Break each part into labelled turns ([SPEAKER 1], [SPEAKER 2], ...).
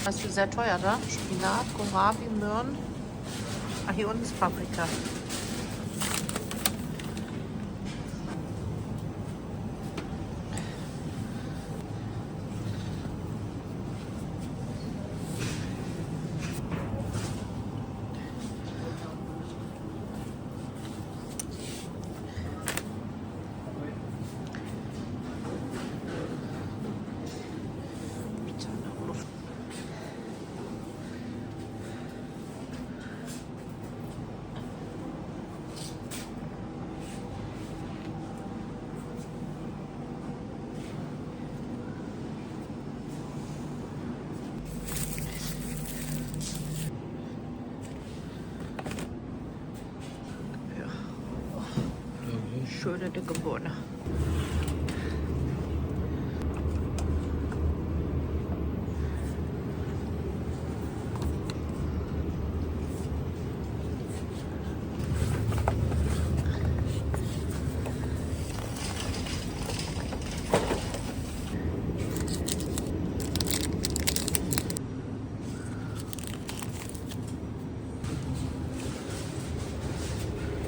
[SPEAKER 1] Das ist sehr teuer, da? Spinat, Kohlrabi, Möhren. Ah, hier unten ist Paprika. Schöne dicke Bohne.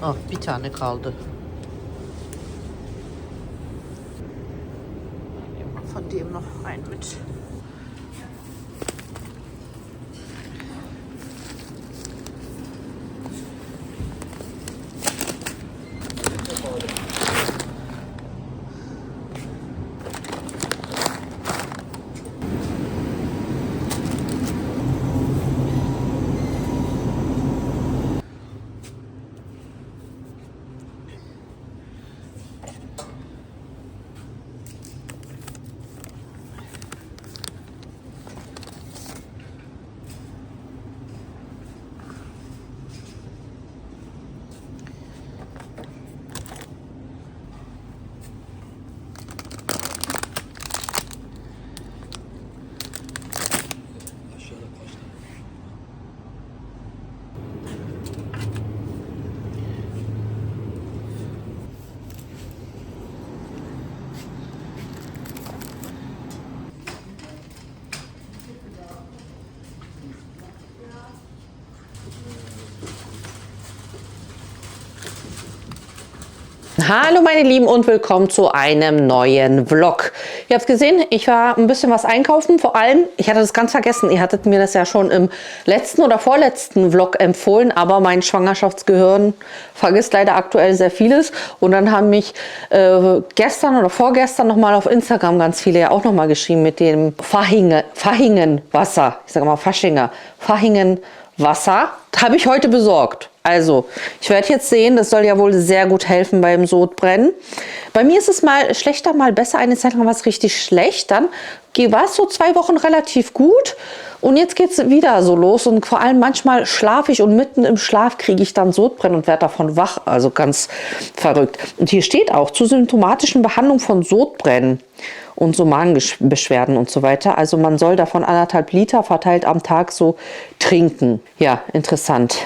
[SPEAKER 1] Ah, bir tane kaldı. Von dem noch einen mit. Hallo meine Lieben und willkommen zu einem neuen Vlog. Ihr habt gesehen, ich war ein bisschen was einkaufen. Vor allem, ich hatte das ganz vergessen, ihr hattet mir das ja schon im letzten oder vorletzten Vlog empfohlen, aber mein Schwangerschaftsgehirn vergisst leider aktuell sehr vieles. Und dann haben mich gestern oder vorgestern nochmal auf Instagram ganz viele ja auch nochmal geschrieben mit dem Fahingen-Wasser. Ich sage mal Fahingen-Wasser. Habe ich heute besorgt. Also, ich werde jetzt sehen, das soll ja wohl sehr gut helfen beim Sodbrennen. Bei mir ist es mal schlechter, mal besser. Eine Zeit lang war es richtig schlecht. Dann war es so 2 Wochen relativ gut. Und jetzt geht es wieder so los. Und vor allem manchmal schlafe ich und mitten im Schlaf kriege ich dann Sodbrennen und werde davon wach. Also ganz verrückt. Und hier steht auch, zur symptomatischen Behandlung von Sodbrennen und so Magenbeschwerden und so weiter. Also man soll davon 1,5 Liter verteilt am Tag so trinken. Ja, interessant.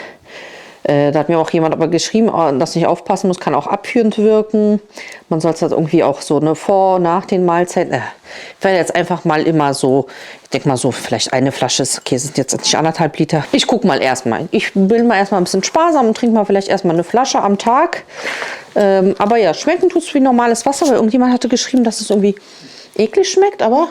[SPEAKER 1] Da hat mir auch jemand aber geschrieben, dass ich aufpassen muss, kann auch abführend wirken. Man soll es halt irgendwie auch so vor, nach den Mahlzeiten. Ich werde jetzt einfach mal immer so, ich denke mal so, vielleicht eine Flasche, okay, es sind jetzt nicht 1,5 Liter. Ich gucke mal erstmal. Ich bin mal erstmal ein bisschen sparsam und trinke mal vielleicht erstmal eine Flasche am Tag. Aber ja, schmecken tut es wie normales Wasser, weil irgendjemand hatte geschrieben, dass es irgendwie eklig schmeckt, aber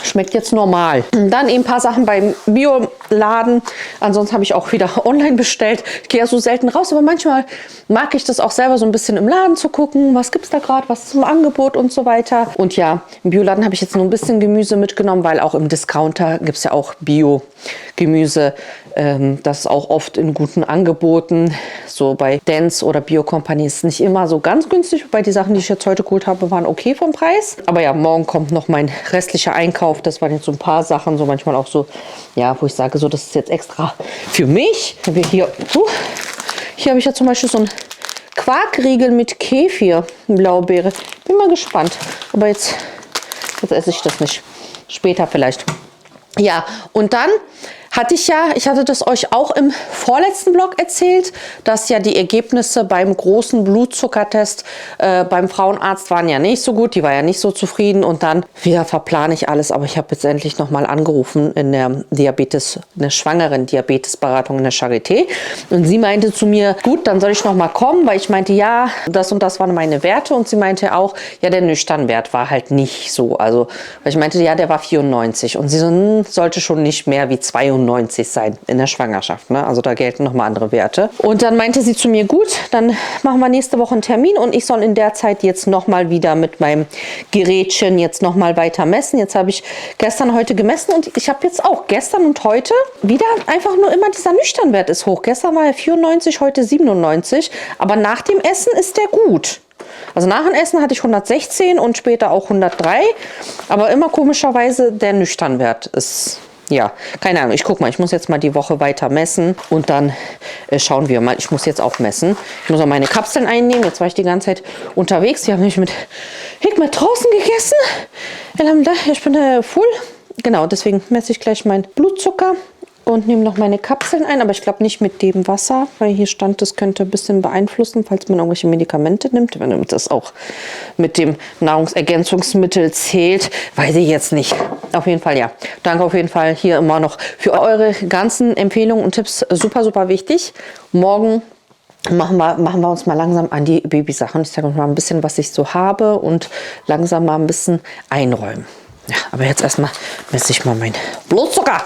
[SPEAKER 1] schmeckt jetzt normal. Dann eben ein paar Sachen beim Bioladen. Ansonsten habe ich auch wieder online bestellt. Ich gehe ja so selten raus, aber manchmal mag ich das auch selber so ein bisschen im Laden zu gucken. Was gibt es da gerade, was ist im Angebot und so weiter. Und ja, im Bioladen habe ich jetzt nur ein bisschen Gemüse mitgenommen, weil auch im Discounter gibt es ja auch Bio-Gemüse. Das ist auch oft in guten Angeboten. So bei Dance oder Bio Company ist es nicht immer so ganz günstig. Wobei die Sachen, die ich jetzt heute geholt habe, waren okay vom Preis. Aber ja, morgen kommt noch mein restlicher Einkauf. Das waren jetzt so ein paar Sachen, so manchmal auch so, ja, wo ich sage, so, das ist jetzt extra für mich. Hier habe ich ja zum Beispiel so ein Quarkriegel mit Kefir, Blaubeere. Bin mal gespannt. Aber jetzt esse ich das nicht. Später vielleicht. Ja, und dann Ich hatte das euch auch im vorletzten Vlog erzählt, dass ja die Ergebnisse beim großen Blutzuckertest beim Frauenarzt waren ja nicht so gut, die war ja nicht so zufrieden und dann wieder verplane ich alles, aber ich habe jetzt endlich nochmal angerufen in der schwangeren Diabetesberatung in der Charité und sie meinte zu mir, gut, dann soll ich nochmal kommen, weil ich meinte, ja, das und das waren meine Werte und sie meinte auch, ja, der Nüchternwert war halt nicht so, also, weil ich meinte, ja, der war 94 und sie so, sollte schon nicht mehr wie 92 sein in der Schwangerschaft, ne? Also da gelten nochmal andere Werte. Und dann meinte sie zu mir, gut, dann machen wir nächste Woche einen Termin und ich soll in der Zeit jetzt nochmal wieder mit meinem Gerätchen jetzt nochmal weiter messen. Jetzt habe ich gestern, heute gemessen und ich habe jetzt auch gestern und heute wieder einfach nur immer dieser Nüchternwert ist hoch. Gestern war er 94, heute 97, aber nach dem Essen ist der gut. Also nach dem Essen hatte ich 116 und später auch 103, aber immer komischerweise der Nüchternwert ist, ja, keine Ahnung. Ich gucke mal, ich muss jetzt mal die Woche weiter messen und dann schauen wir mal. Ich muss jetzt auch messen. Ich muss auch meine Kapseln einnehmen. Jetzt war ich die ganze Zeit unterwegs. Die haben nämlich mit Hikmet draußen gegessen. Ich bin full. Genau, deswegen messe ich gleich meinen Blutzucker. Und nehme noch meine Kapseln ein, aber ich glaube nicht mit dem Wasser, weil hier stand, das könnte ein bisschen beeinflussen, falls man irgendwelche Medikamente nimmt. Wenn das auch mit dem Nahrungsergänzungsmittel zählt, weiß ich jetzt nicht. Auf jeden Fall ja. Danke auf jeden Fall hier immer noch für eure ganzen Empfehlungen und Tipps. Super, super wichtig. Morgen machen wir uns mal langsam an die Babysachen. Ich sage euch mal ein bisschen, was ich so habe und langsam mal ein bisschen einräumen. Ja, aber jetzt erstmal messe ich mal meinen Blutzucker.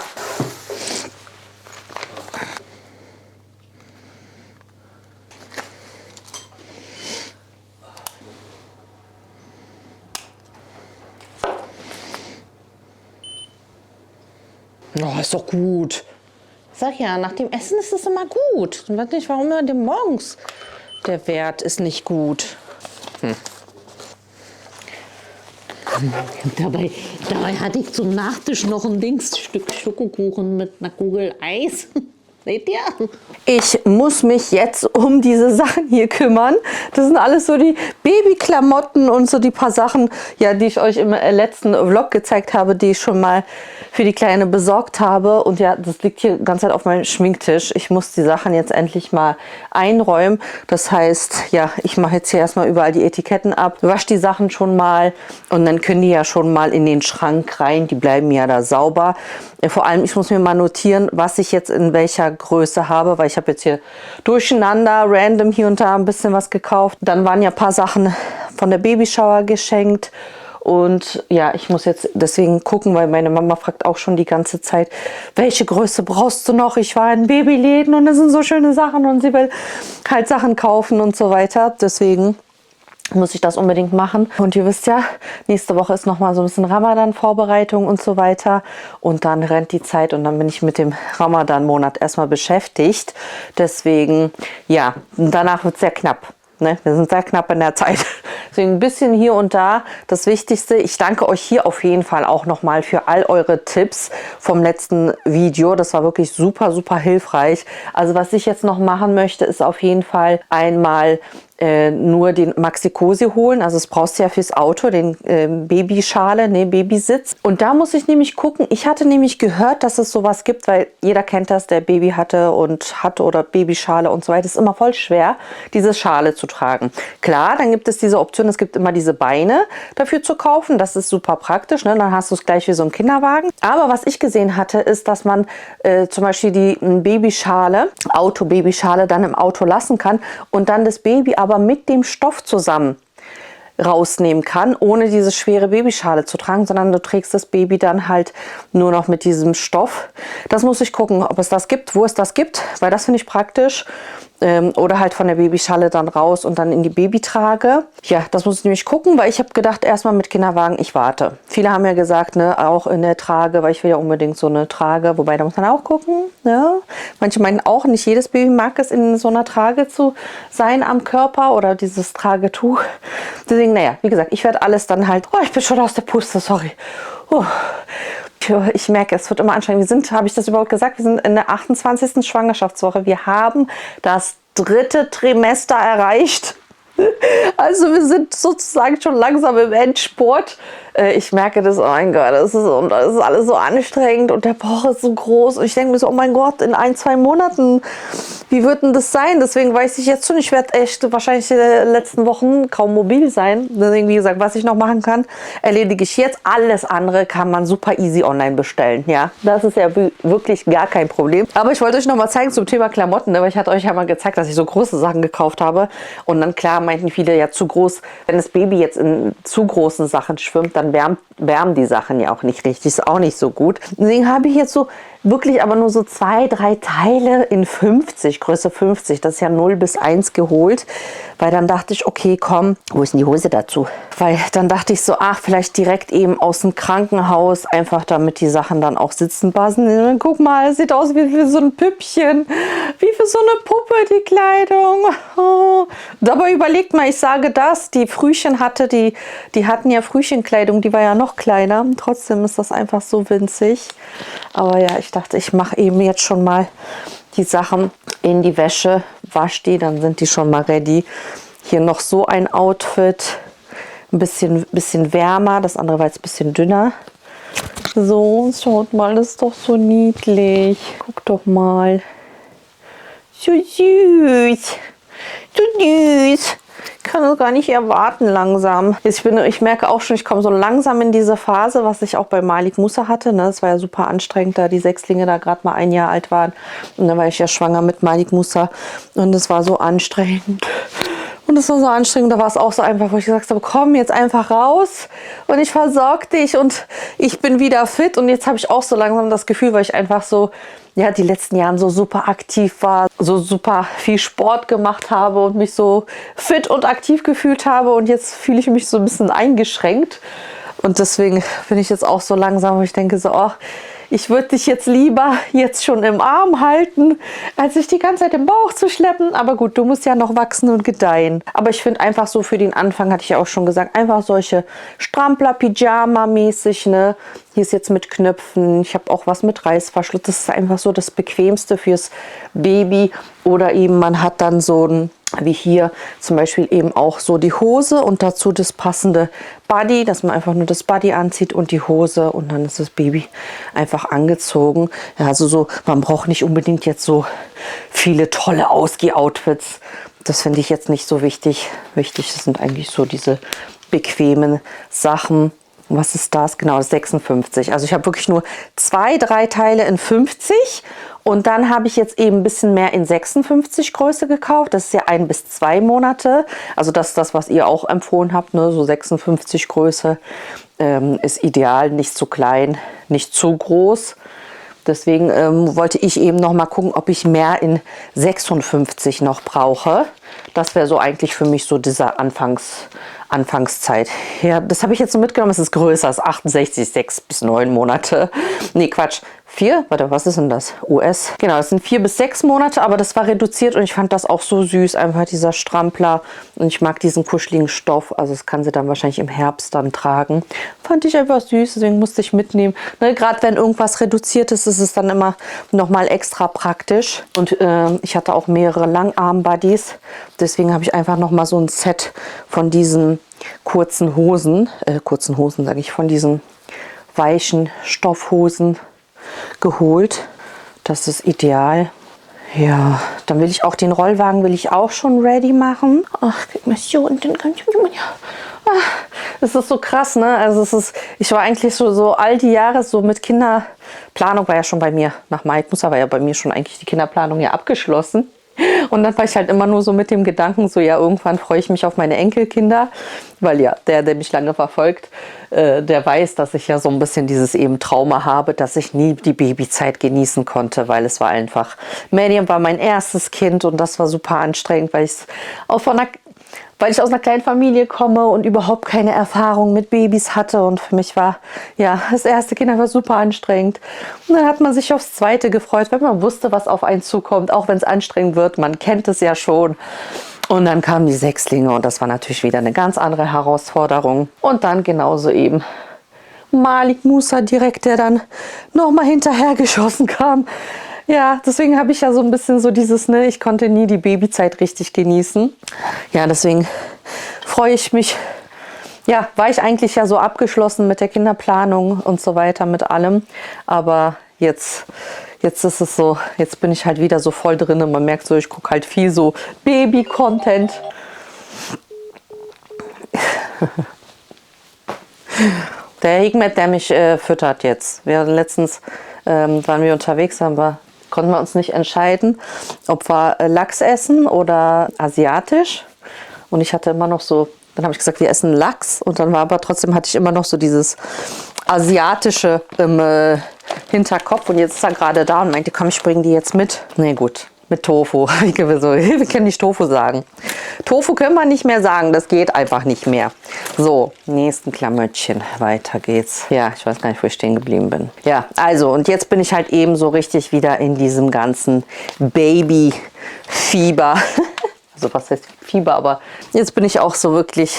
[SPEAKER 1] Oh, ist doch gut. Sag ja, nach dem Essen ist es immer gut. Ich weiß nicht, warum immer morgens der Wert ist nicht gut.
[SPEAKER 2] Dabei hatte ich zum Nachtisch noch ein Stück Schokokuchen mit einer Kugel Eis. Seht ihr?
[SPEAKER 1] Ich muss mich jetzt um diese Sachen hier kümmern. Das sind alles so die Babyklamotten und so die paar Sachen, ja, die ich euch im letzten Vlog gezeigt habe, die ich schon mal für die Kleine besorgt habe. Und ja, das liegt hier die ganze Zeit auf meinem Schminktisch. Ich muss die Sachen jetzt endlich mal einräumen. Das heißt, ja, ich mache jetzt hier erstmal überall die Etiketten ab, wasche die Sachen schon mal und dann können die ja schon mal in den Schrank rein. Die bleiben ja da sauber. Vor allem, ich muss mir mal notieren, was ich jetzt in welcher Größe habe, weil ich habe jetzt hier durcheinander, random hier und da ein bisschen was gekauft. Dann waren ja ein paar Sachen von der Babyshower geschenkt. Und ja, ich muss jetzt deswegen gucken, weil meine Mama fragt auch schon die ganze Zeit, welche Größe brauchst du noch? Ich war in Babyläden und das sind so schöne Sachen und sie will halt Sachen kaufen und so weiter. Deswegen muss ich das unbedingt machen. Und ihr wisst ja, nächste Woche ist noch mal so ein bisschen Ramadan-Vorbereitung und so weiter. Und dann rennt die Zeit und dann bin ich mit dem Ramadan-Monat erstmal beschäftigt. Deswegen, ja, danach wird es sehr knapp. Ne? Wir sind sehr knapp in der Zeit. Deswegen ein bisschen hier und da das Wichtigste. Ich danke euch hier auf jeden Fall auch nochmal für all eure Tipps vom letzten Video. Das war wirklich super, super hilfreich. Also was ich jetzt noch machen möchte, ist auf jeden Fall einmal nur den Maxi-Cosi holen. Also es brauchst du ja fürs Auto, den Babyschale, ne, Babysitz. Und da muss ich nämlich gucken. Ich hatte nämlich gehört, dass es sowas gibt, weil jeder kennt das, der Baby hatte oder Babyschale und so weiter. Es ist immer voll schwer, diese Schale zu tragen. Klar, dann gibt es diese Option, es gibt immer diese Beine dafür zu kaufen. Das ist super praktisch, ne? Dann hast du es gleich wie so ein Kinderwagen. Aber was ich gesehen hatte, ist, dass man zum Beispiel die Babyschale, Babyschale dann im Auto lassen kann und dann das Baby aber mit dem Stoff zusammen rausnehmen kann, ohne diese schwere Babyschale zu tragen, sondern du trägst das Baby dann halt nur noch mit diesem Stoff. Das muss ich gucken, ob es das gibt, wo es das gibt, weil das finde ich praktisch. Oder halt von der Babyschale dann raus und dann in die Babytrage. Ja, das muss ich nämlich gucken, weil ich habe gedacht, erstmal mit Kinderwagen, ich warte. Viele haben ja gesagt, ne, auch in der Trage, weil ich will ja unbedingt so eine Trage, wobei da muss man auch gucken. Ja. Manche meinen auch, nicht jedes Baby mag es, in so einer Trage zu sein am Körper oder dieses Tragetuch. Deswegen, naja, wie gesagt, ich werde alles dann halt, oh, ich bin schon aus der Puste, sorry. Ich merke, es wird immer anstrengend. Habe ich das überhaupt gesagt? Wir sind in der 28. Schwangerschaftswoche. Wir haben das 3. Trimester erreicht. Also wir sind sozusagen schon langsam im Endspurt. Ich merke das, oh mein Gott, das ist alles so anstrengend und der Bauch ist so groß. Und ich denke mir so, oh mein Gott, in 1-2 Monaten, wie wird denn das sein? Deswegen weiß ich jetzt schon, ich werde echt wahrscheinlich in den letzten Wochen kaum mobil sein. Deswegen, wie gesagt, was ich noch machen kann, erledige ich jetzt. Alles andere kann man super easy online bestellen. Ja, das ist ja wirklich gar kein Problem. Aber ich wollte euch noch mal zeigen zum Thema Klamotten, ne? Weil ich hatte euch ja mal gezeigt, dass ich so große Sachen gekauft habe. Und dann, klar, meinten viele, ja, zu groß. Wenn das Baby jetzt in zu großen Sachen schwimmt, dann wärmen die Sachen ja auch nicht richtig. Ist auch nicht so gut. Deswegen habe ich jetzt so wirklich aber nur so 2-3 Teile in 50, Größe 50. Das ist ja 0 bis 1 geholt. Weil dann dachte ich, okay, komm, wo ist denn die Hose dazu? Weil dann dachte ich so, ach, vielleicht direkt eben aus dem Krankenhaus, einfach damit die Sachen dann auch sitzen passen. Guck mal, es sieht aus wie für so ein Püppchen, wie für so eine Puppe, die Kleidung. Oh. Dabei überlegt mal, ich sage das, die Frühchen hatte, die hatten ja Frühchenkleidung, die war ja noch kleiner. Trotzdem ist das einfach so winzig. Aber ja, ich dachte, ich mache eben jetzt schon mal die Sachen in die Wäsche, wasche die, dann sind die schon mal ready. Hier noch so ein Outfit, ein bisschen wärmer, das andere war jetzt ein bisschen dünner. So, schaut mal, das ist doch so niedlich. Guck doch mal. So süß. So süß. Ich kann es gar nicht erwarten langsam. Ich merke auch schon, ich komme so langsam in diese Phase, was ich auch bei Malik Musa hatte. Ne? Das war ja super anstrengend, da die Sechslinge da gerade mal 1 Jahr alt waren. Und dann war ich ja schwanger mit Malik Musa. Und es war so anstrengend. Und es war so anstrengend, da war es auch so einfach, wo ich gesagt habe, komm jetzt einfach raus und ich versorge dich und ich bin wieder fit. Und jetzt habe ich auch so langsam das Gefühl, weil ich einfach so, ja, die letzten Jahre so super aktiv war, so super viel Sport gemacht habe und mich so fit und aktiv gefühlt habe. Und jetzt fühle ich mich so ein bisschen eingeschränkt. Und deswegen bin ich jetzt auch so langsam, wo ich denke so, ach, ich würde dich jetzt lieber jetzt schon im Arm halten, als dich die ganze Zeit im Bauch zu schleppen. Aber gut, du musst ja noch wachsen und gedeihen. Aber ich finde einfach so für den Anfang, hatte ich ja auch schon gesagt, einfach solche Strampler-Pyjama-mäßig, ne? Hier ist jetzt mit Knöpfen. Ich habe auch was mit Reißverschluss. Das ist einfach so das Bequemste fürs Baby. Oder eben man hat dann so ein, wie hier zum Beispiel eben auch so die Hose und dazu das passende Body, dass man einfach nur das Body anzieht und die Hose und dann ist das Baby einfach angezogen. Ja, also so, man braucht nicht unbedingt jetzt so viele tolle Ausgeh-Outfits. Das finde ich jetzt nicht so wichtig. Wichtig sind eigentlich so diese bequemen Sachen. Was ist das? Genau, 56. Also ich habe wirklich nur 2-3 Teile in 50 und dann habe ich jetzt eben ein bisschen mehr in 56 Größe gekauft. Das ist ja 1 bis 2 Monate. Also das ist das, was ihr auch empfohlen habt, ne? So 56 Größe ist ideal, nicht zu klein, nicht zu groß. Deswegen wollte ich eben noch mal gucken, ob ich mehr in 56 noch brauche. Das wäre so eigentlich für mich so dieser Anfangszeit. Ja, das habe ich jetzt so mitgenommen. Es ist größer, es ist 68, 6 bis 9 Monate. Nee, Quatsch. 4? Warte, was ist denn das? US. Genau, das sind 4 bis 6 Monate, aber das war reduziert und ich fand das auch so süß. Einfach dieser Strampler. Und ich mag diesen kuscheligen Stoff. Also das kann sie dann wahrscheinlich im Herbst dann tragen. Fand ich einfach süß, deswegen musste ich mitnehmen. Ne, gerade wenn irgendwas reduziert ist, ist es dann immer nochmal extra praktisch. Und ich hatte auch mehrere Langarm-Buddies. Deswegen habe ich einfach nochmal so ein Set von diesen kurzen Hosen sage ich, von diesen weichen Stoffhosen geholt. Das ist ideal. Ja, dann will ich auch den Rollwagen schon ready machen. Ach, guck mal so und dann kann ich das ist so krass, ne? Also ich war eigentlich so all die Jahre so mit Kinderplanung, war ja schon bei mir, nach Mike Musa war ja bei mir schon eigentlich die Kinderplanung ja abgeschlossen. Und dann war ich halt immer nur so mit dem Gedanken, so ja, irgendwann freue ich mich auf meine Enkelkinder, weil ja, der mich lange verfolgt, der weiß, dass ich ja so ein bisschen dieses eben Trauma habe, dass ich nie die Babyzeit genießen konnte, weil es war einfach, Mariam war mein erstes Kind und das war super anstrengend, weil ich aus einer kleinen Familie komme und überhaupt keine Erfahrung mit Babys hatte. Und für mich war ja das erste Kind einfach super anstrengend. Und dann hat man sich aufs zweite gefreut, weil man wusste, was auf einen zukommt, auch wenn es anstrengend wird. Man kennt es ja schon. Und dann kamen die Sechslinge und das war natürlich wieder eine ganz andere Herausforderung. Und dann genauso eben Malik Musa direkt, der dann nochmal hinterher geschossen kam. Ja, deswegen habe ich ja so ein bisschen so dieses, ne, ich konnte nie die Babyzeit richtig genießen. Ja, deswegen freue ich mich. Ja, war ich eigentlich ja so abgeschlossen mit der Kinderplanung und so weiter, mit allem. Aber jetzt ist es so, jetzt bin ich halt wieder so voll drin und man merkt so, ich gucke halt viel so Baby-Content. Der Hikmet, der mich füttert jetzt. Letztens waren wir unterwegs, konnten wir uns nicht entscheiden, ob wir Lachs essen oder asiatisch. Und ich hatte immer noch so, dann habe ich gesagt, wir essen Lachs. Und dann war aber trotzdem, hatte ich immer noch so dieses asiatische im Hinterkopf. Und jetzt ist er gerade da und meinte, komm, ich bringe die jetzt mit. Nee, gut. Mit Tofu. Wir können nicht Tofu sagen. Tofu können wir nicht mehr sagen. Das geht einfach nicht mehr. So, nächsten Klamöttchen. Weiter geht's. Ja, ich weiß gar nicht, wo ich stehen geblieben bin. Ja, also, und jetzt bin ich halt eben so richtig wieder in diesem ganzen Baby-Fieber. Also was heißt Fieber, aber jetzt bin ich auch so wirklich,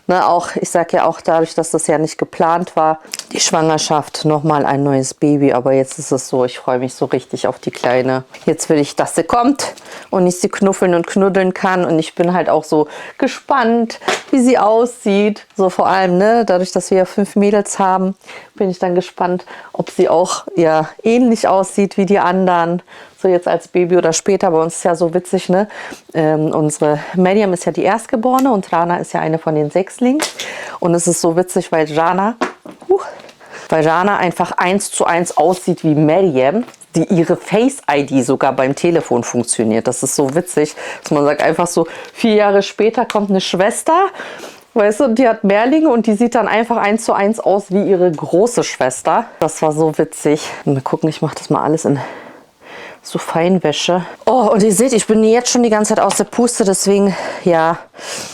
[SPEAKER 1] ne, auch, ich sage ja auch dadurch, dass das ja nicht geplant war, die Schwangerschaft, nochmal ein neues Baby, aber jetzt ist es so, ich freue mich so richtig auf die Kleine. Jetzt will ich, dass sie kommt und ich sie knuffeln und knuddeln kann und ich bin halt auch so gespannt, wie sie aussieht, so vor allem, ne, dadurch, dass wir ja 5 Mädels haben, bin ich dann gespannt, ob sie auch ja ähnlich aussieht wie die anderen. So jetzt als Baby oder später. Bei uns ist ja so witzig, ne? Unsere Mariam ist ja die Erstgeborene und Rana ist ja eine von den Sechslingen. Und es ist so witzig, weil Rana einfach 1:1 aussieht wie Mariam, die ihre Face-ID sogar beim Telefon funktioniert. Das ist so witzig, dass man sagt, einfach so 4 Jahre später kommt eine Schwester, weißt du, die hat Mehrlinge und die sieht dann einfach 1:1 aus wie ihre große Schwester. Das war so witzig. Mal gucken, ich mache das mal alles in so Feinwäsche. Oh, und ihr seht, ich bin jetzt schon die ganze Zeit aus der Puste, deswegen, ja,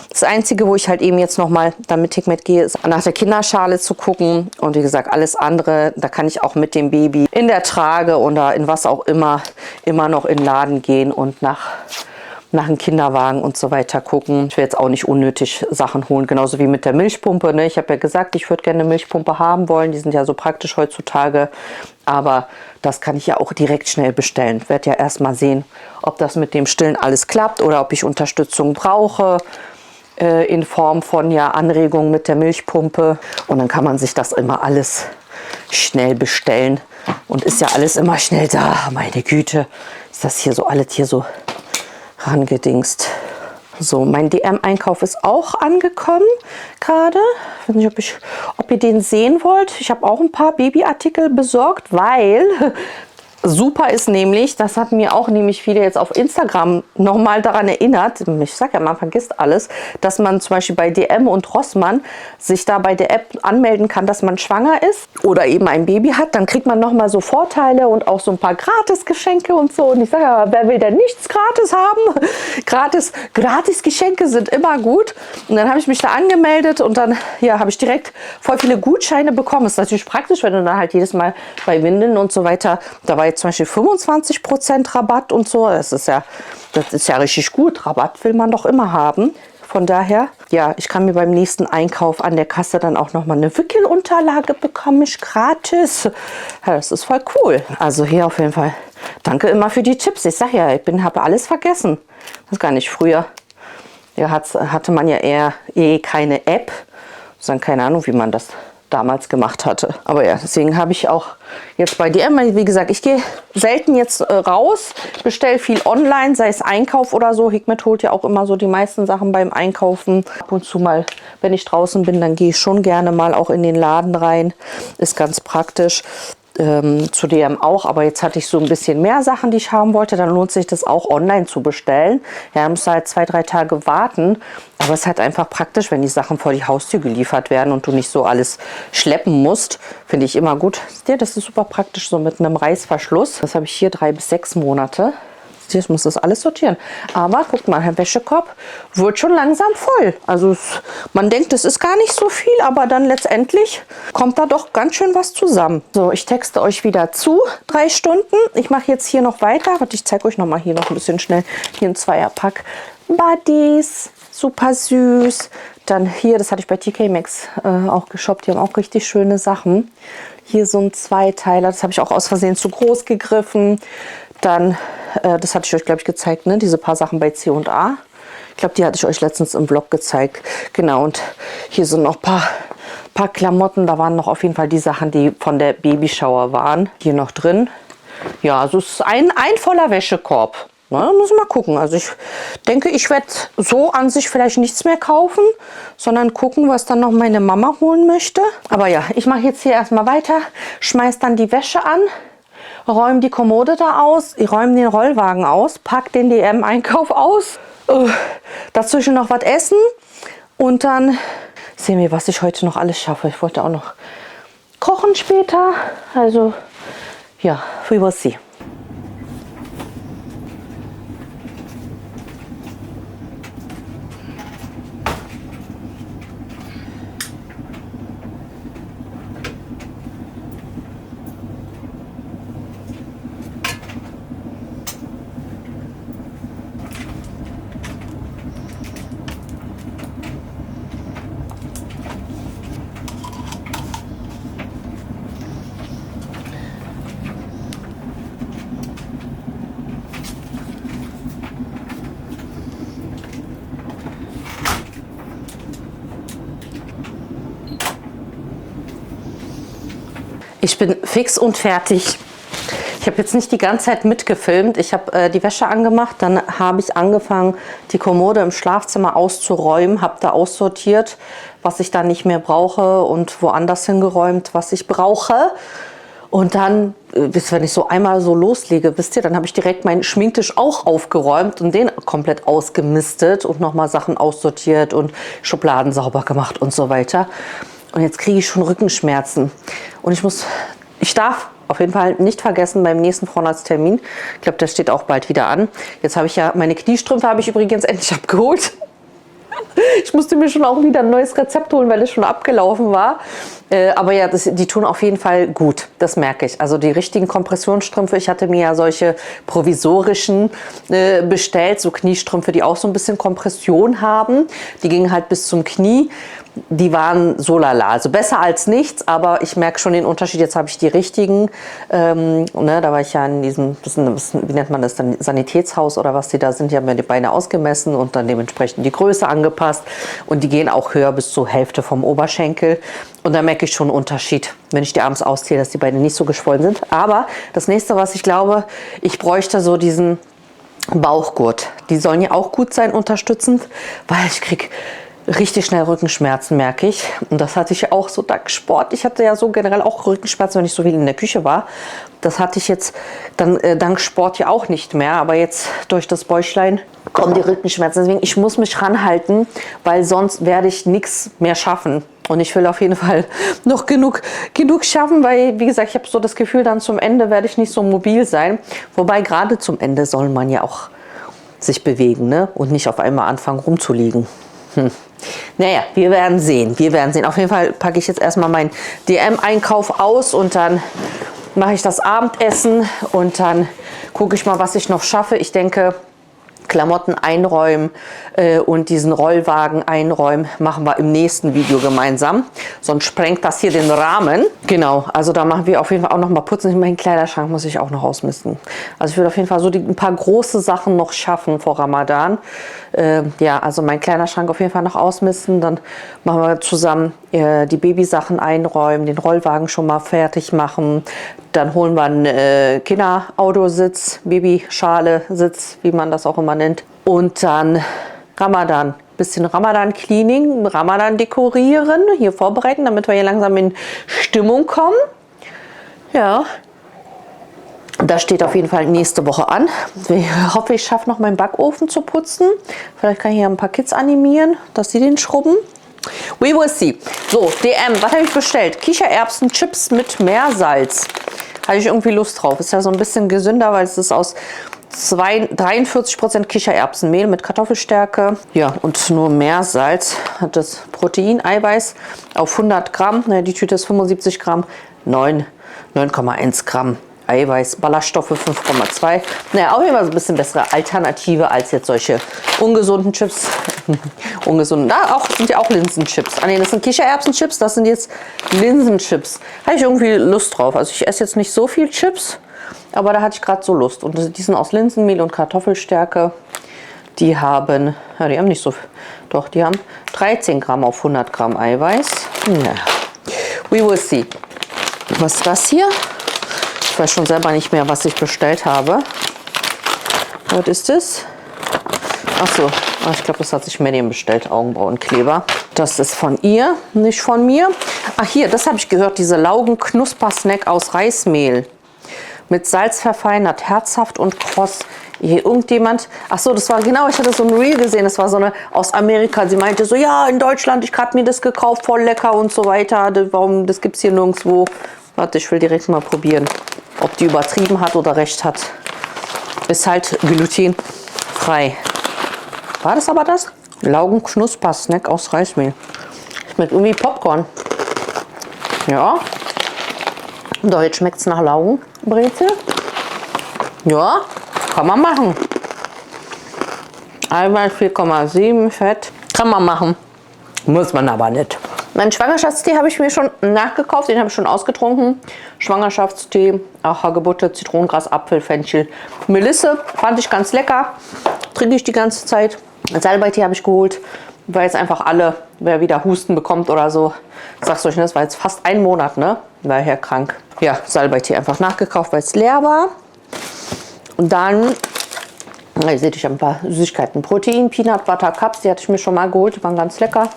[SPEAKER 1] das Einzige, wo ich halt eben jetzt nochmal damit Hikmet gehe, ist nach der Kinderschale zu gucken. Und wie gesagt, alles andere, da kann ich auch mit dem Baby in der Trage oder in was auch immer noch in den Laden gehen und nach einem Kinderwagen und so weiter gucken. Ich will jetzt auch nicht unnötig Sachen holen, genauso wie mit der Milchpumpe. Ne? Ich habe ja gesagt, ich würde gerne eine Milchpumpe haben wollen. Die sind ja so praktisch heutzutage. Aber das kann ich ja auch direkt schnell bestellen. Ich werde ja erstmal sehen, ob das mit dem Stillen alles klappt oder ob ich Unterstützung brauche in Form von ja Anregungen mit der Milchpumpe. Und dann kann man sich das immer alles schnell bestellen. Und ist ja alles immer schnell da. Meine Güte, ist das hier so alles hier so rangedingst. So, mein DM-Einkauf ist auch angekommen gerade. Ich weiß nicht, ob ihr den sehen wollt. Ich habe auch ein paar Babyartikel besorgt, weil super ist nämlich, das hat mir auch nämlich viele jetzt auf Instagram nochmal daran erinnert, ich sage ja, man vergisst alles, dass man zum Beispiel bei DM und Rossmann sich da bei der App anmelden kann, dass man schwanger ist oder eben ein Baby hat. Dann kriegt man nochmal so Vorteile und auch so ein paar Gratisgeschenke und so. Und ich sage ja, wer will denn nichts gratis haben? Gratisgeschenke sind immer gut. Und dann habe ich mich da angemeldet und dann ja, habe ich direkt voll viele Gutscheine bekommen. Das ist natürlich praktisch, wenn du dann halt jedes Mal bei Windeln und so weiter, da war jetzt zum Beispiel 25% Rabatt und so. Das ist ja richtig gut. Rabatt will man doch immer haben. Von daher, ja, ich kann mir beim nächsten Einkauf an der Kasse dann auch nochmal eine Wickelunterlage bekommen, gratis. Ja, das ist voll cool. Also hier auf jeden Fall danke immer für die Tipps. Ich sage ja, ich habe alles vergessen. Das ist gar nicht früher. Ja, hatte man ja eher keine App. Sondern keine Ahnung, wie man das damals gemacht hatte. Aber ja, deswegen habe ich auch jetzt bei DM, wie gesagt, ich gehe selten jetzt raus, bestelle viel online, sei es Einkauf oder so. Hikmet holt ja auch immer so die meisten Sachen beim Einkaufen. Ab und zu mal, wenn ich draußen bin, dann gehe ich schon gerne mal auch in den Laden rein. Ist ganz praktisch. Zu DM auch, aber jetzt hatte ich so ein bisschen mehr Sachen, die ich haben wollte, dann lohnt sich das auch online zu bestellen. Ja, muss halt 2-3 Tage warten, aber es ist halt einfach praktisch, wenn die Sachen vor die Haustür geliefert werden und du nicht so alles schleppen musst, finde ich immer gut. Ja, das ist super praktisch, so mit einem Reißverschluss. Das habe ich hier 3 bis 6 Monate. Ich muss das alles sortieren. Aber guckt mal, der Wäschekorb wird schon langsam voll. Also man denkt, es ist gar nicht so viel, aber dann letztendlich kommt da doch ganz schön was zusammen. So, ich texte euch wieder zu, 3 Stunden. Ich mache jetzt hier noch weiter. Warte, ich zeige euch noch mal hier noch ein bisschen schnell. Hier ein Zweierpack Buddies, super süß. Dann hier, das hatte ich bei TK Maxx auch geshoppt. Die haben auch richtig schöne Sachen. Hier so ein Zweiteiler, das habe ich auch aus Versehen zu groß gegriffen. Dann, das hatte ich euch, glaube ich, gezeigt, ne? Diese paar Sachen bei C&A. Ich glaube, die hatte ich euch letztens im Vlog gezeigt. Genau, und hier sind noch ein paar Klamotten. Da waren noch auf jeden Fall die Sachen, die von der Babyshower waren. Hier noch drin. Ja, also es ist ein voller Wäschekorb. Na, muss mal gucken. Also ich denke, ich werde so an sich vielleicht nichts mehr kaufen, sondern gucken, was dann noch meine Mama holen möchte. Aber ja, ich mache jetzt hier erstmal weiter, schmeiß dann die Wäsche an, räume die Kommode da aus, ich räume den Rollwagen aus, pack den DM-Einkauf aus, dazwischen noch was essen und dann sehen wir, was ich heute noch alles schaffe. Ich wollte auch noch kochen später. Also ja, we will see. Ich bin fix und fertig. Ich habe jetzt nicht die ganze Zeit mitgefilmt. Ich habe die Wäsche angemacht, dann habe ich angefangen, die Kommode im Schlafzimmer auszuräumen, habe da aussortiert, was ich da nicht mehr brauche und woanders hingeräumt, was ich brauche. Und dann, bis wenn ich so einmal so loslege, wisst ihr, dann habe ich direkt meinen Schminktisch auch aufgeräumt und den komplett ausgemistet und nochmal Sachen aussortiert und Schubladen sauber gemacht und so weiter. Und jetzt kriege ich schon Rückenschmerzen. Und ich darf auf jeden Fall nicht vergessen, beim nächsten Frauenarzttermin, ich glaube, der steht auch bald wieder an. Jetzt habe ich ja, meine Kniestrümpfe habe ich übrigens endlich abgeholt. Ich musste mir schon auch wieder ein neues Rezept holen, weil es schon abgelaufen war. Aber ja, die tun auf jeden Fall gut, das merke ich. Also die richtigen Kompressionsstrümpfe, ich hatte mir ja solche provisorischen bestellt, so Kniestrümpfe, die auch so ein bisschen Kompression haben. Die gingen halt bis zum Knie. Die waren so lala, also besser als nichts, aber ich merke schon den Unterschied. Jetzt habe ich die richtigen. Da war ich ja in diesem, wie nennt man das dann, Sanitätshaus oder was die da sind. Die haben mir die Beine ausgemessen und dann dementsprechend die Größe angepasst. Und die gehen auch höher bis zur Hälfte vom Oberschenkel. Und da merke ich schon einen Unterschied, wenn ich die abends ausziehe, dass die Beine nicht so geschwollen sind. Aber das nächste, was ich glaube, ich bräuchte so diesen Bauchgurt. Die sollen ja auch gut sein, unterstützend, weil ich kriege richtig schnell Rückenschmerzen, merke ich. Und das hatte ich auch so dank Sport. Ich hatte ja so generell auch Rückenschmerzen, wenn ich so viel in der Küche war. Das hatte ich jetzt dann dank Sport ja auch nicht mehr. Aber jetzt durch das Bäuchlein kommen die Rückenschmerzen. Deswegen, ich muss mich ranhalten, weil sonst werde ich nichts mehr schaffen. Und ich will auf jeden Fall noch genug schaffen, weil, wie gesagt, ich habe so das Gefühl, dann zum Ende werde ich nicht so mobil sein. Wobei gerade zum Ende soll man ja auch sich bewegen, ne? Und nicht auf einmal anfangen rumzuliegen. Naja, wir werden sehen. Wir werden sehen. Auf jeden Fall packe ich jetzt erstmal meinen DM-Einkauf aus und dann mache ich das Abendessen und dann gucke ich mal, was ich noch schaffe. Ich denke, Klamotten einräumen und diesen Rollwagen einräumen machen wir im nächsten Video gemeinsam. Sonst sprengt das hier den Rahmen. Genau, also da machen wir auf jeden Fall auch noch mal putzen. Meinen Kleiderschrank muss ich auch noch ausmisten. Also ich will auf jeden Fall so ein paar große Sachen noch schaffen vor Ramadan. Ja, also meinen Kleiderschrank auf jeden Fall noch ausmisten. Dann machen wir zusammen die Babysachen einräumen, den Rollwagen schon mal fertig machen. Dann holen wir einen Kinderautositz, Babyschale-Sitz, wie man das auch immer nennt. Und dann Ramadan. Bisschen Ramadan-Cleaning, Ramadan dekorieren, hier vorbereiten, damit wir hier langsam in Stimmung kommen. Ja, das steht auf jeden Fall nächste Woche an. Ich hoffe, ich schaffe noch meinen Backofen zu putzen. Vielleicht kann ich hier ein paar Kids animieren, dass sie den schrubben. We will see. So, DM, was habe ich bestellt? Kichererbsen-Chips mit Meersalz. Habe ich irgendwie Lust drauf. Ist ja so ein bisschen gesünder, weil es ist aus 43% Kichererbsenmehl mit Kartoffelstärke. Ja, und nur Meersalz hat das Protein, Eiweiß auf 100 Gramm. Naja, die Tüte ist 75 Gramm, 9,1 Gramm. Eiweiß, Ballaststoffe 5,2. Naja, auf jeden Fall so ein bisschen bessere Alternative als jetzt solche ungesunden Chips. Ungesunden, sind ja auch Linsenchips. Ah ne, das sind Kichererbsenchips, das sind jetzt Linsenchips. Habe ich irgendwie Lust drauf. Also ich esse jetzt nicht so viel Chips, Aber da hatte ich gerade so Lust. Und die sind aus Linsenmehl und Kartoffelstärke. Die haben, ja, die haben nicht so, doch, die haben 13 Gramm auf 100 Gramm Eiweiß. Ja. We will see. Was ist das hier? Ich weiß schon selber nicht mehr, was ich bestellt habe. Was ist das? Achso, ich glaube, das hat sich Medium bestellt, Augenbrauenkleber. Das ist von ihr, nicht von mir. Ach hier, das habe ich gehört, diese Laugen-Knusper-Snack aus Reismehl. Mit Salz verfeinert, herzhaft und kross. Hier irgendjemand, ach so, das war genau, ich hatte so ein Reel gesehen, das war so eine aus Amerika. Sie meinte so, ja, in Deutschland, ich habe mir das gekauft, voll lecker und so weiter. Warum, das gibt es hier nirgendwo. Warte, ich will direkt mal probieren, ob die übertrieben hat oder recht hat. Ist halt glutenfrei. War das aber das? Laugen-Knusper-Snack aus Reismehl. Schmeckt irgendwie Popcorn. Ja. Doch, jetzt schmeckt es nach Laugenbrezel. Ja, kann man machen. Eiweiß 4,7 Fett. Kann man machen. Muss man aber nicht. Meinen Schwangerschaftstee habe ich mir schon nachgekauft. Den habe ich schon ausgetrunken. Schwangerschaftstee, auch Hagebutte, Zitronengras, Apfel, Fenchel, Melisse. Fand ich ganz lecker. Trinke ich die ganze Zeit. Salbeitee habe ich geholt, weil jetzt einfach alle, wer wieder Husten bekommt oder so, sag's euch, das war jetzt fast ein Monat, ne? War ja krank. Ja, Salbeitee einfach nachgekauft, weil es leer war. Und dann, ihr seht, ich habe ein paar Süßigkeiten. Protein, Peanut Butter Cups, die hatte ich mir schon mal geholt, die waren ganz lecker.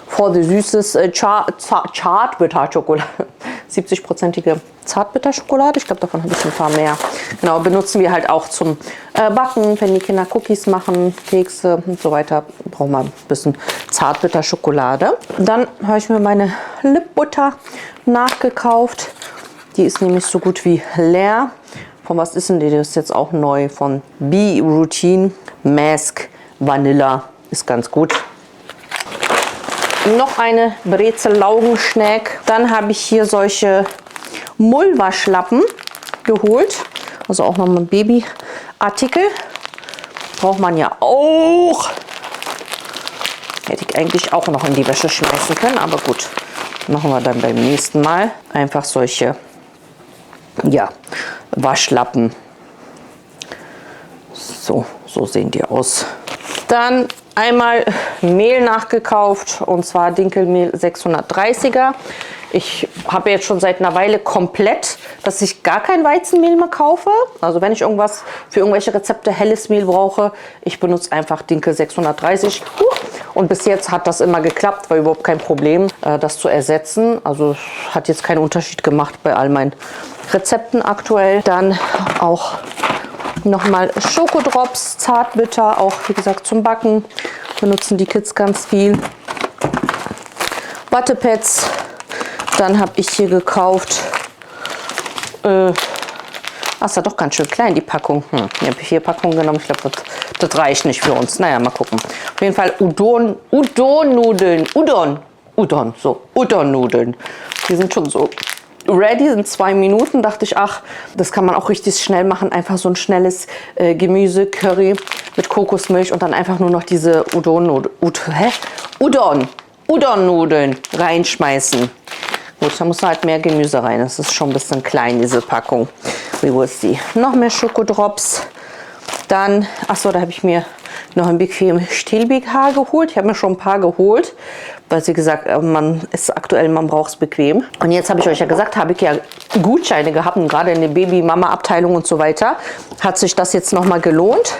[SPEAKER 1] For the süßes Zartbitterschokolade. 70-prozentige Zartbitterschokolade. Ich glaube, davon habe ich ein paar mehr. Genau, benutzen wir halt auch zum Backen, wenn die Kinder Cookies machen, Kekse und so weiter. Brauchen wir ein bisschen Zartbitterschokolade. Dann habe ich mir meine Lipbutter nachgekauft. Die ist nämlich so gut wie leer. Von was ist denn die? Das ist jetzt auch neu. Von B-Routine Mask Vanilla. Ist ganz gut. Noch eine Brezel-Laugenschneck. Dann habe ich hier solche Mullwaschlappen geholt. Also auch nochmal Babyartikel. Braucht man ja auch. Hätte ich eigentlich auch noch in die Wäsche schmeißen können. Aber gut, machen wir dann beim nächsten Mal. Einfach solche, ja, Waschlappen. So sehen die aus. Dann einmal Mehl nachgekauft, und zwar Dinkelmehl 630er. Ich habe jetzt schon seit einer Weile komplett, dass ich gar kein Weizenmehl mehr kaufe. Also wenn ich irgendwas für irgendwelche Rezepte helles Mehl brauche, ich benutze einfach Dinkel 630. Und bis jetzt hat das immer geklappt, war überhaupt kein Problem, das zu ersetzen. Also hat jetzt keinen Unterschied gemacht bei all meinen Rezepten aktuell. Dann auch nochmal Schokodrops, Zartbitter, auch wie gesagt zum Backen. Benutzen die Kids ganz viel. Wattepads. Dann habe ich hier gekauft. Ist ja doch ganz schön klein, die Packung. Ich habe 4 Packungen genommen. Ich glaube, das reicht nicht für uns. Naja, mal gucken. Auf jeden Fall Udon-Nudeln. Udon-Nudeln. Die sind schon so ready, sind 2 Minuten. Dachte ich, ach, das kann man auch richtig schnell machen. Einfach so ein schnelles Gemüse-Curry mit Kokosmilch und dann einfach nur noch diese Udon-Nudeln reinschmeißen. Gut, da muss halt mehr Gemüse rein. Das ist schon ein bisschen klein, diese Packung. We will see. Noch mehr Schokodrops. Dann, achso, da habe ich mir noch ein bequem Still-BH geholt. Ich habe mir schon ein paar geholt, weil sie gesagt, man ist aktuell, man braucht es bequem. Und jetzt habe ich euch ja gesagt, habe ich ja Gutscheine gehabt, und gerade in der Baby-Mama-Abteilung und so weiter hat sich das jetzt nochmal gelohnt.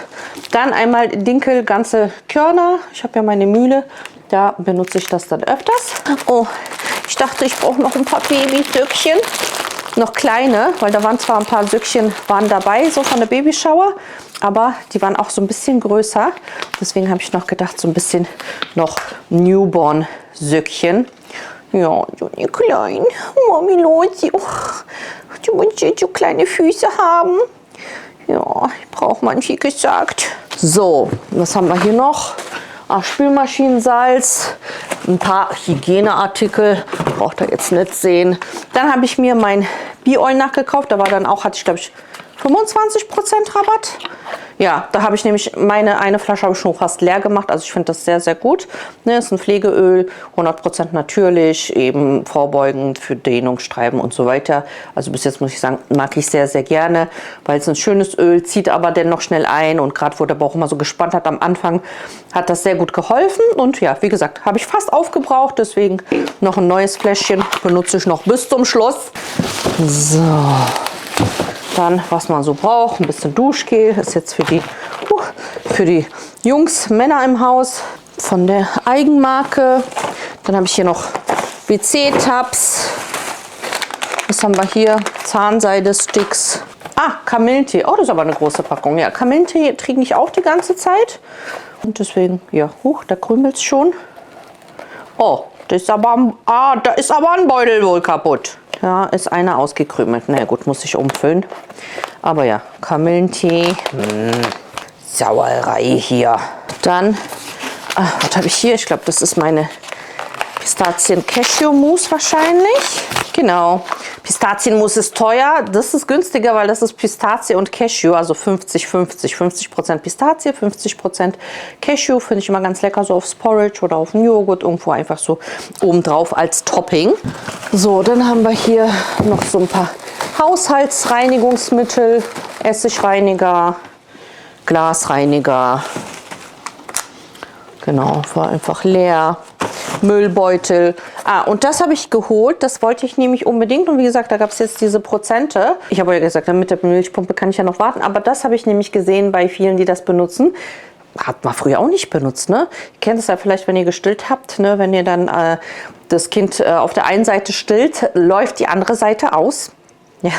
[SPEAKER 1] Dann einmal Dinkel, ganze Körner. Ich habe ja meine Mühle, da benutze ich das dann öfters. Oh, ich dachte, ich brauche noch ein paar Babysöckchen. Noch kleine, weil da waren zwar ein paar Söckchen waren dabei, so von der Babyshower, aber die waren auch so ein bisschen größer. Deswegen habe ich noch gedacht, so ein bisschen noch Newborn-Söckchen. Ja, so eine kleine Mami-Losi. Oh, du willst so kleine Füße haben. Ja, ich brauche man wie gesagt. So, was haben wir hier noch? Ach, Spülmaschinensalz, ein paar Hygieneartikel, braucht ihr jetzt nicht sehen. Dann habe ich mir mein Bioil nachgekauft, da war dann auch, hatte ich glaube ich 25% Rabatt. Ja, da habe ich nämlich meine eine Flasche habe ich schon fast leer gemacht. Also ich finde das sehr, sehr gut. Ne, ist ein Pflegeöl, 100% natürlich, eben vorbeugend für Dehnung, Streifen und so weiter. Also bis jetzt muss ich sagen, mag ich sehr, sehr gerne, weil es ein schönes Öl, zieht aber dennoch schnell ein. Und gerade wo der Bauch immer so gespannt hat am Anfang, hat das sehr gut geholfen. Und ja, wie gesagt, habe ich fast aufgebraucht. Deswegen noch ein neues Fläschchen benutze ich noch bis zum Schluss. So. Dann, was man so braucht, ein bisschen Duschgel, ist jetzt für die Jungs, Männer im Haus von der Eigenmarke. Dann habe ich hier noch WC-Tabs. Was haben wir hier? Zahnseide-Sticks. Ah, Kamillentee. Oh, das ist aber eine große Packung. Ja, Kamillentee trinke ich auch die ganze Zeit. Und deswegen, ja, da krümelt es schon. Oh, da ist aber ein Beutel wohl kaputt. Da ist einer ausgekrümelt. Na gut, muss ich umfüllen. Aber ja, Kamillentee. Sauerei hier. Dann, was habe ich hier? Ich glaube, das ist meine Pistazien-Cashew-Mousse wahrscheinlich. Genau. Pistazienmus ist teuer. Das ist günstiger, weil das ist Pistazie und Cashew, also 50-50. 50% Pistazie, 50% Cashew. Finde ich immer ganz lecker, so aufs Porridge oder auf den Joghurt. Irgendwo einfach so obendrauf als Topping. So, dann haben wir hier noch so ein paar Haushaltsreinigungsmittel. Essigreiniger, Glasreiniger. Genau, war einfach leer. Müllbeutel. Und das habe ich geholt. Das wollte ich nämlich unbedingt. Und wie gesagt, da gab es jetzt diese Prozente. Ich habe ja gesagt, mit der Milchpumpe kann ich ja noch warten. Aber das habe ich nämlich gesehen bei vielen, die das benutzen. Hat man früher auch nicht benutzt, ne? Ihr kennt es ja vielleicht, wenn ihr gestillt habt, ne? Wenn ihr dann das Kind auf der einen Seite stillt, läuft die andere Seite aus. Ja,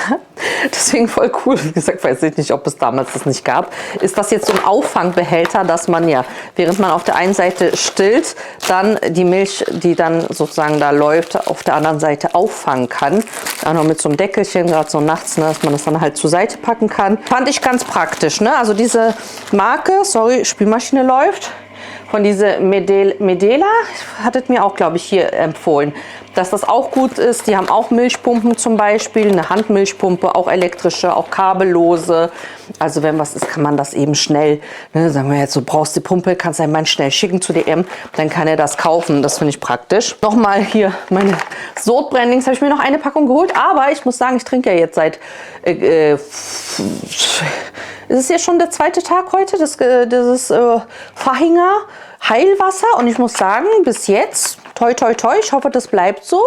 [SPEAKER 1] deswegen voll cool. Wie gesagt, weiß ich nicht, ob es damals das nicht gab. Ist das jetzt so ein Auffangbehälter, dass man ja, während man auf der einen Seite stillt, dann die Milch, die dann sozusagen da läuft, auf der anderen Seite auffangen kann. Auch noch mit so einem Deckelchen, gerade so nachts, ne, dass man das dann halt zur Seite packen kann. Fand ich ganz praktisch, ne? Also diese Marke, sorry, Spülmaschine läuft. Von diese Medela, hattet mir auch, glaube ich, hier empfohlen, dass das auch gut ist. Die haben auch Milchpumpen zum Beispiel, eine Handmilchpumpe, auch elektrische, auch kabellose. Also wenn was ist, kann man das eben schnell, ne, sagen wir jetzt, du brauchst die Pumpe, kannst deinen Mann schnell schicken zu DM, dann kann er das kaufen. Das finde ich praktisch. Nochmal hier meine Sodbrennings, habe ich mir noch eine Packung geholt, aber ich muss sagen, ich trinke ja jetzt seit es ist ja schon der zweite Tag heute, dieses Fahinger Heilwasser. Und ich muss sagen, bis jetzt, toi toi toi, ich hoffe, das bleibt so.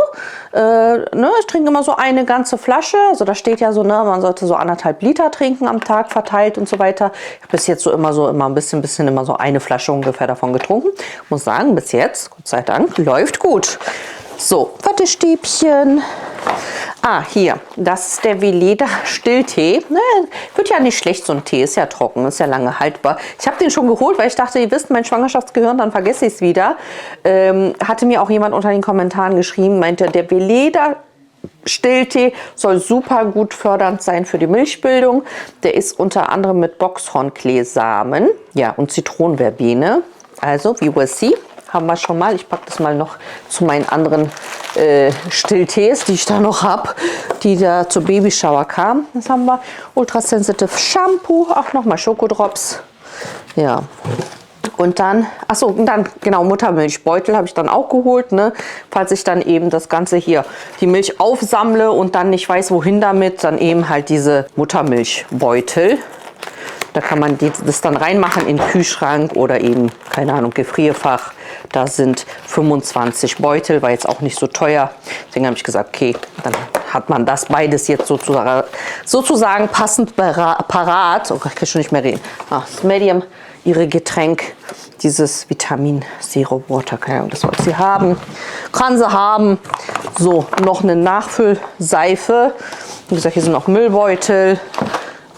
[SPEAKER 1] Ne, ich trinke immer so eine ganze Flasche. Also da steht ja so, ne, man sollte so 1,5 Liter trinken am Tag verteilt und so weiter. Ich habe bis jetzt so immer ein bisschen immer so eine Flasche ungefähr davon getrunken. Ich muss sagen, bis jetzt, Gott sei Dank, läuft gut. So, Wattestäbchen. Hier, das ist der Veleda Stilltee. Ne, wird ja nicht schlecht, so ein Tee, ist ja trocken, ist ja lange haltbar. Ich habe den schon geholt, weil ich dachte, ihr wisst, mein Schwangerschaftsgehirn, dann vergesse ich es wieder. Hatte mir auch jemand unter den Kommentaren geschrieben, meinte, der Veleda Stilltee soll super gut fördernd sein für die Milchbildung. Der ist unter anderem mit Boxhornkleesamen, ja, und Zitronenverbene. Also, we will see. Haben wir schon mal. Ich packe das mal noch zu meinen anderen Stilltees, die ich da noch habe, die da zur Babyshower kamen. Das haben wir. Ultrasensitive Shampoo, auch nochmal Schokodrops. Ja. Und dann, genau, Muttermilchbeutel habe ich dann auch geholt, ne? Falls ich dann eben das Ganze hier, die Milch aufsammle und dann nicht weiß, wohin damit, dann eben halt diese Muttermilchbeutel. Da kann man das dann reinmachen in den Kühlschrank oder eben, keine Ahnung, Gefrierfach. Da sind 25 Beutel, war jetzt auch nicht so teuer. Deswegen habe ich gesagt, okay, dann hat man das beides jetzt sozusagen passend parat. Oh Gott, ich kann schon nicht mehr reden. Das Medium, ihre Getränk, dieses Vitamin Zero Water, keine Ahnung, das soll sie haben. Kann sie haben. So, noch eine Nachfüllseife. Wie gesagt, hier sind noch Müllbeutel.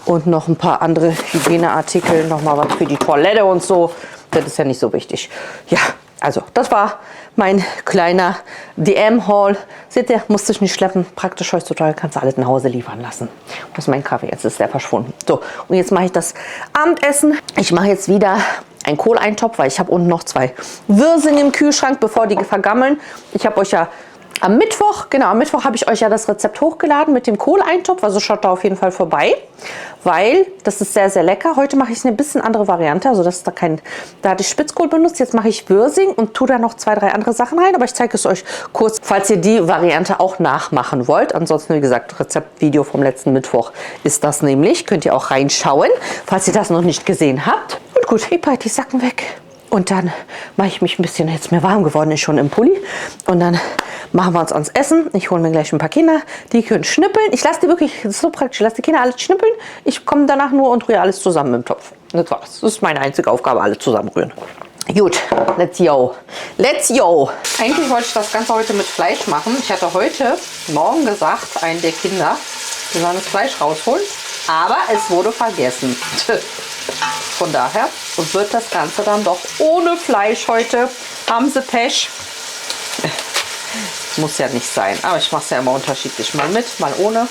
[SPEAKER 1] Und noch ein paar andere Hygieneartikel, nochmal was für die Toilette und so. Das ist ja nicht so wichtig. Ja, also das war mein kleiner DM-Haul. Seht ihr, musste ich nicht schleppen. Praktisch heutzutage kannst du alles nach Hause liefern lassen. Das ist mein Kaffee, jetzt ist der verschwunden. So, und jetzt mache ich das Abendessen. Ich mache jetzt wieder einen Kohleintopf, weil ich habe unten noch 2 Wirsing im Kühlschrank, bevor die vergammeln. Ich habe euch ja Am Mittwoch habe ich euch ja das Rezept hochgeladen mit dem Kohleintopf. Also schaut da auf jeden Fall vorbei, weil das ist sehr, sehr lecker. Heute mache ich eine bisschen andere Variante. Also da hatte ich Spitzkohl benutzt. Jetzt mache ich Wirsing und tue da noch 2, 3 andere Sachen rein. Aber ich zeige es euch kurz, falls ihr die Variante auch nachmachen wollt. Ansonsten, wie gesagt, Rezeptvideo vom letzten Mittwoch ist das nämlich. Könnt ihr auch reinschauen, falls ihr das noch nicht gesehen habt. Und gut, ich packe die Sachen weg. Und dann mache ich mich ein bisschen, jetzt mir warm geworden ist schon im Pulli. Und dann machen wir uns ans Essen. Ich hole mir gleich ein paar Kinder, die können schnippeln. Ich lasse die wirklich, das ist so praktisch, ich lasse die Kinder alles schnippeln. Ich komme danach nur und rühre alles zusammen im Topf. Das war's. Das ist meine einzige Aufgabe, alle zusammenrühren. Gut, let's go. Let's go. Eigentlich wollte ich das Ganze heute mit Fleisch machen. Ich hatte heute Morgen gesagt, einen der Kinder, wir sollen das Fleisch rausholen. Aber es wurde vergessen. Von daher wird das Ganze dann doch ohne Fleisch heute. Haben sie Pech. Muss ja nicht sein, aber ich mache es ja immer unterschiedlich. Mal mit, mal ohne.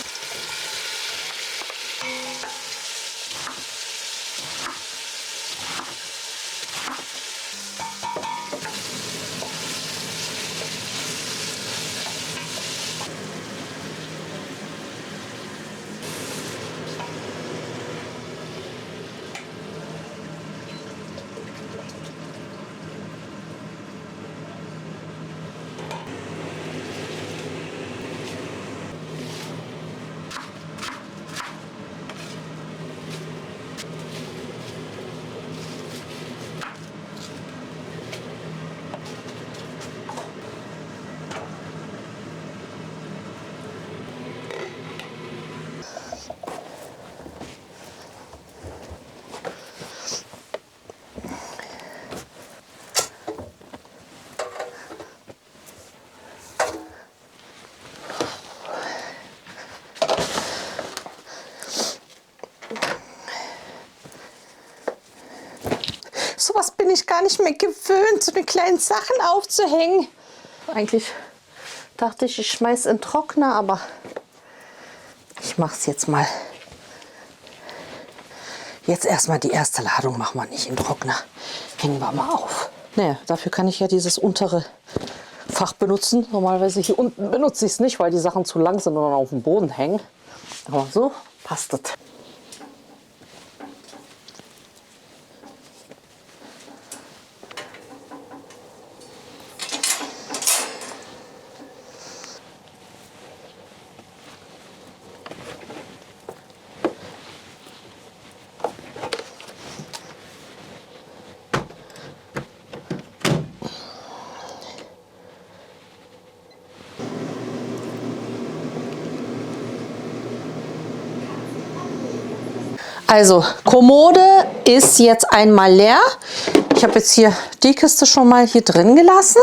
[SPEAKER 1] Sowas bin ich gar nicht mehr gewöhnt, so eine kleinen Sachen aufzuhängen. Eigentlich dachte ich, ich schmeiß in den Trockner, aber ich mache es jetzt mal. Jetzt erstmal die erste Ladung machen wir nicht in den Trockner. Hängen wir mal auf. Naja, dafür kann ich ja dieses untere Fach benutzen. Normalerweise hier unten benutze ich es nicht, weil die Sachen zu lang sind und dann auf dem Boden hängen. Aber so passt es. Also, Kommode ist jetzt einmal leer. Ich habe jetzt hier die Kiste schon mal hier drin gelassen.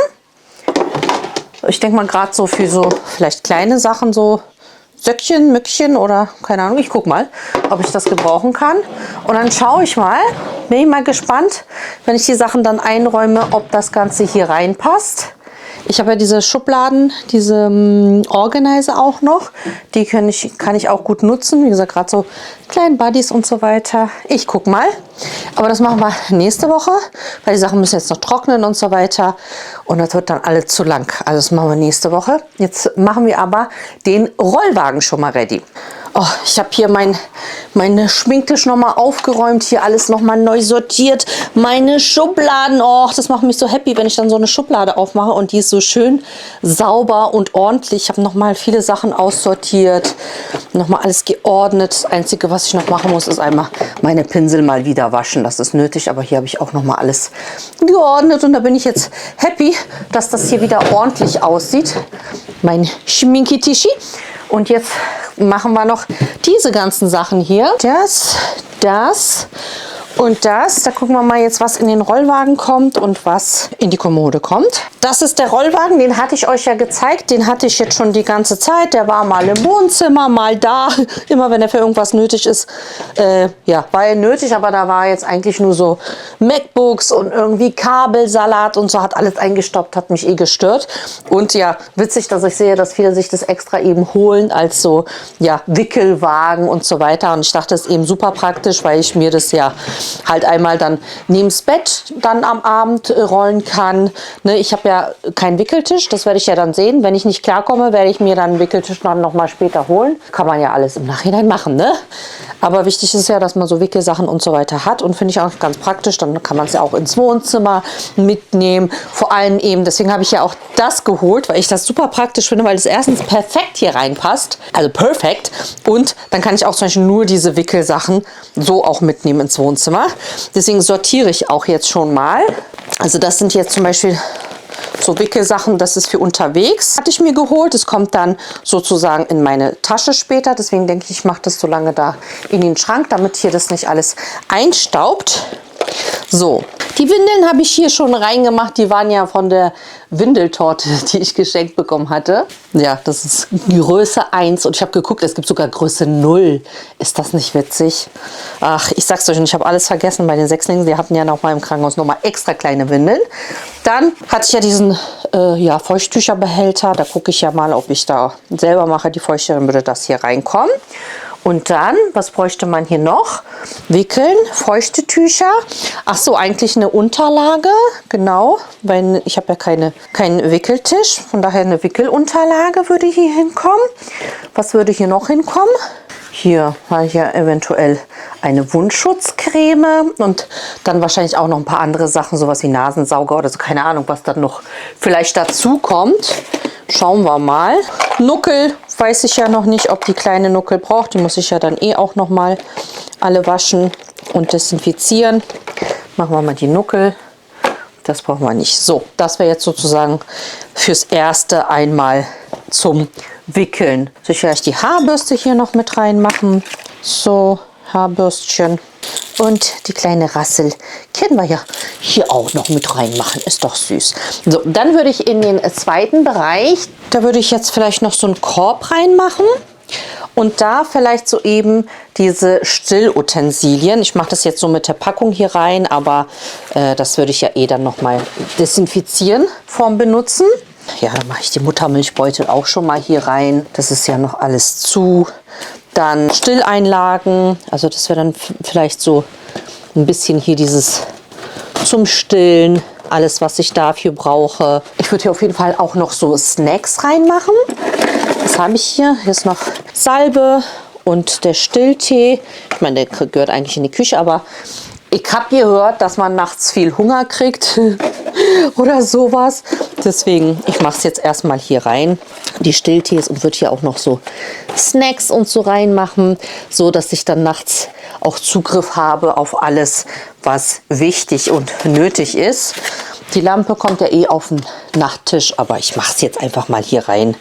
[SPEAKER 1] Ich denke mal gerade so für so vielleicht kleine Sachen, so Söckchen, Mückchen oder keine Ahnung. Ich gucke mal, ob ich das gebrauchen kann. Und dann schaue ich mal, bin ich mal gespannt, wenn ich die Sachen dann einräume, ob das Ganze hier reinpasst. Ich habe ja diese Schubladen, diese Organizer auch noch. Die kann ich auch gut nutzen. Wie gesagt, gerade so kleinen Buddies und so weiter. Ich gucke mal. Aber das machen wir nächste Woche, weil die Sachen müssen jetzt noch trocknen und so weiter. Und das wird dann alles zu lang. Also das machen wir nächste Woche. Jetzt machen wir aber den Rollwagen schon mal ready. Oh, ich habe hier meine Schminktisch noch mal aufgeräumt, hier alles noch mal neu sortiert, meine Schubladen. Oh, das macht mich so happy, wenn ich dann so eine Schublade aufmache und die ist so schön sauber und ordentlich. Ich habe noch mal viele Sachen aussortiert, noch mal alles geordnet. Das Einzige, was ich noch machen muss, ist einmal meine Pinsel mal wieder waschen. Das ist nötig, aber hier habe ich auch noch mal alles geordnet und da bin ich jetzt happy, dass das hier wieder ordentlich aussieht. Mein Schminkitischi. Und jetzt machen wir noch diese ganzen Sachen hier. Das und das. Da gucken wir mal jetzt, was in den Rollwagen kommt und was in die Kommode kommt. Das ist der Rollwagen, den hatte ich euch ja gezeigt. Den hatte ich jetzt schon die ganze Zeit. Der war mal im Wohnzimmer, mal da. Immer wenn er für irgendwas nötig ist. Ja, war er nötig, aber da war jetzt eigentlich nur so MacBooks und irgendwie Kabelsalat und so. Hat alles eingestoppt, hat mich eh gestört. Und ja, witzig, dass ich sehe, dass viele sich das extra eben holen als so, ja, Wickelwagen und so weiter. Und ich dachte, das ist eben super praktisch, weil ich mir das ja halt einmal dann neben das Bett dann am Abend rollen kann. Ne, ich habe ja keinen Wickeltisch, das werde ich ja dann sehen. Wenn ich nicht klarkomme, werde ich mir dann einen Wickeltisch dann noch mal später holen. Kann man ja alles im Nachhinein machen, ne? Aber wichtig ist ja, dass man so Wickelsachen und so weiter hat und finde ich auch ganz praktisch. Dann kann man es ja auch ins Wohnzimmer mitnehmen. Vor allem eben, deswegen habe ich ja auch das geholt, weil ich das super praktisch finde, weil es erstens perfekt hier reinpasst. Also perfekt. Und dann kann ich auch zum Beispiel nur diese Wickelsachen so auch mitnehmen ins Wohnzimmer. Deswegen sortiere ich auch jetzt schon mal. Also das sind jetzt zum Beispiel so Wickelsachen, das ist für unterwegs. Hatte ich mir geholt. Es kommt dann sozusagen in meine Tasche später. Deswegen denke ich, ich mache das so lange da in den Schrank, damit hier das nicht alles einstaubt. So, die Windeln habe ich hier schon reingemacht. Die waren ja von der Windeltorte, die ich geschenkt bekommen hatte. Ja, das ist Größe 1 und ich habe geguckt, es gibt sogar Größe 0. Ist das nicht witzig? Ach, ich sag's euch, und ich habe alles vergessen bei den Sechslingen. Die hatten ja noch mal im Krankenhaus nochmal extra kleine Windeln. Dann hatte ich ja diesen Feuchttücherbehälter. Da gucke ich ja mal, ob ich da selber mache die Feuchte, dann würde das hier reinkommen. Und dann, was bräuchte man hier noch? Wickeln, feuchte Tücher. Ach so, eigentlich eine Unterlage, genau, weil ich habe ja keinen Wickeltisch. Von daher eine Wickelunterlage würde hier hinkommen. Was würde hier noch hinkommen? Hier habe ich ja eventuell eine Wundschutzcreme und dann wahrscheinlich auch noch ein paar andere Sachen, sowas wie Nasensauger oder so, keine Ahnung, was dann noch vielleicht dazu kommt. Schauen wir mal. Nuckel weiß ich ja noch nicht, ob die kleine Nuckel braucht. Die muss ich ja dann auch noch mal alle waschen und desinfizieren. Machen wir mal die Nuckel. Das brauchen wir nicht. So, das wäre jetzt sozusagen fürs Erste einmal zum Wickeln. Soll ich vielleicht die Haarbürste hier noch mit reinmachen? So, Haarbürstchen. Und die kleine Rassel können wir ja hier auch noch mit reinmachen. Ist doch süß. So, dann würde ich in den zweiten Bereich, da würde ich jetzt vielleicht noch so einen Korb reinmachen. Und da vielleicht so eben diese Stillutensilien. Ich mache das jetzt so mit der Packung hier rein, aber das würde ich ja dann nochmal desinfizieren vorm Benutzen. Ja, dann mache ich die Muttermilchbeutel auch schon mal hier rein. Das ist ja noch alles zu. Dann Stilleinlagen, also das wäre dann vielleicht so ein bisschen hier dieses zum Stillen, alles was ich dafür brauche. Ich würde hier auf jeden Fall auch noch so Snacks reinmachen. Was habe ich hier? Hier ist noch Salbe und der Stilltee. Ich meine, der gehört eigentlich in die Küche, aber ich habe gehört, dass man nachts viel Hunger kriegt oder sowas. Deswegen, ich mache es jetzt erstmal hier rein, die Stilltees, und würde hier auch noch so Snacks und so reinmachen, so dass ich dann nachts auch Zugriff habe auf alles, was wichtig und nötig ist. Die Lampe kommt ja auf den Nachttisch, aber ich mache es jetzt einfach mal hier rein.